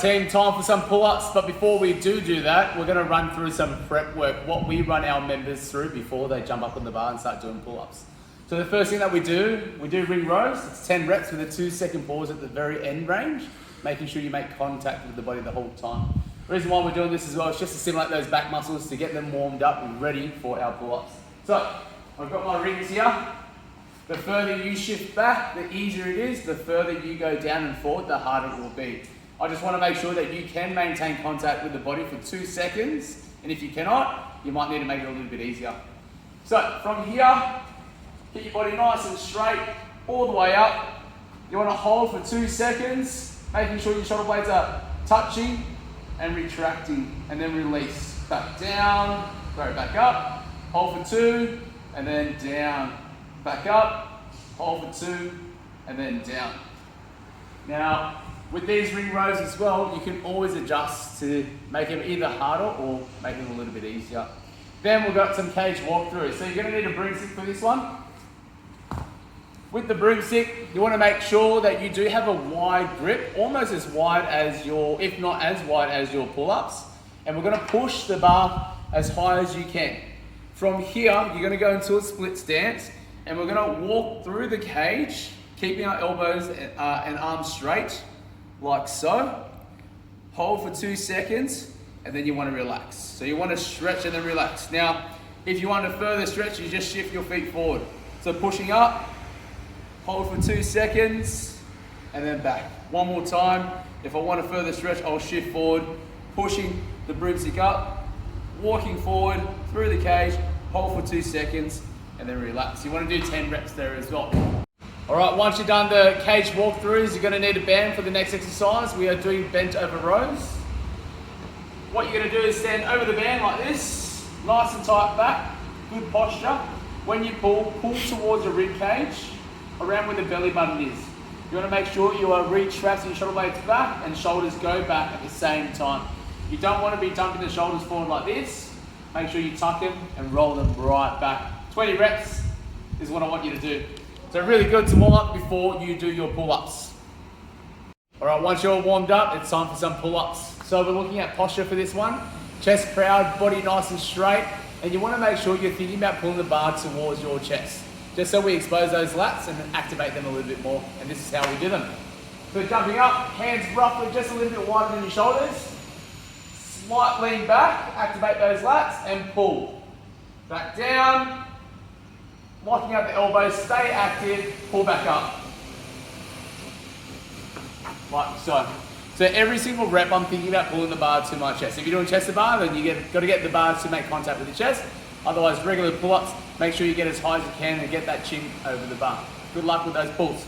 team, time for some pull-ups, but before we do that, we're gonna run through some prep work, what we run our members through before they jump up on the bar and start doing pull-ups. So the first thing that we do ring rows. It's 10 reps with a 2-second pause at the very end range, making sure you make contact with the body the whole time. The reason why we're doing this as well is just to stimulate those back muscles to get them warmed up and ready for our pull-ups. So, I've got my rings here. The further you shift back, the easier it is. The further you go down and forward, the harder it will be. I just want to make sure that you can maintain contact with the body for 2 seconds, and if you cannot, you might need to make it a little bit easier. So, from here, keep your body nice and straight, all the way up. You want to hold for 2 seconds, making sure your shoulder blades are touching and retracting, and then release. Back down, throw it back up, hold for 2, and then down. Back up, hold for 2, and then down. Now, with these ring rows as well, you can always adjust to make them either harder or make them a little bit easier. Then we've got some cage walkthrough. So you're gonna need a broomstick for this one. With the broomstick, you wanna make sure that you do have a wide grip, almost as wide as your, if not as wide as your pull-ups. And we're gonna push the bar as high as you can. From here, you're gonna go into a split stance, and we're gonna walk through the cage, keeping our elbows and arms straight, like so. Hold for 2 seconds, and then you wanna relax. So you wanna stretch and then relax. Now, if you want to further stretch, you just shift your feet forward. So pushing up, hold for 2 seconds, and then back. One more time. If I want to further stretch, I'll shift forward, pushing the broomstick up, walking forward through the cage, hold for 2 seconds, and then relax. You want to do 10 reps there as well. All right, once you've done the cage walkthroughs, you're going to need a band for the next exercise. We are doing bent over rows. What you're going to do is stand over the band like this, nice and tight back, good posture. When you pull towards the rib cage, around where the belly button is. You want to make sure you are retracting your shoulder blades back and shoulders go back at the same time. You don't want to be dumping the shoulders forward like this. Make sure you tuck them and roll them right back. 20 reps is what I want you to do. So really good to warm up before you do your pull-ups. All right, once you're warmed up, it's time for some pull-ups. So we're looking at posture for this one. Chest proud, body nice and straight. And you want to make sure you're thinking about pulling the bar towards your chest, just so we expose those lats and activate them a little bit more. And this is how we do them. So jumping up, hands roughly just a little bit wider than your shoulders. Slight lean back, activate those lats and pull. Back down. Locking up the elbows, stay active, pull back up. Like so. So every single rep, I'm thinking about pulling the bar to my chest. If you're doing chest to bar, then got to get the bars to make contact with the chest. Otherwise, regular pull-ups, make sure you get as high as you can and get that chin over the bar. Good luck with those pulls.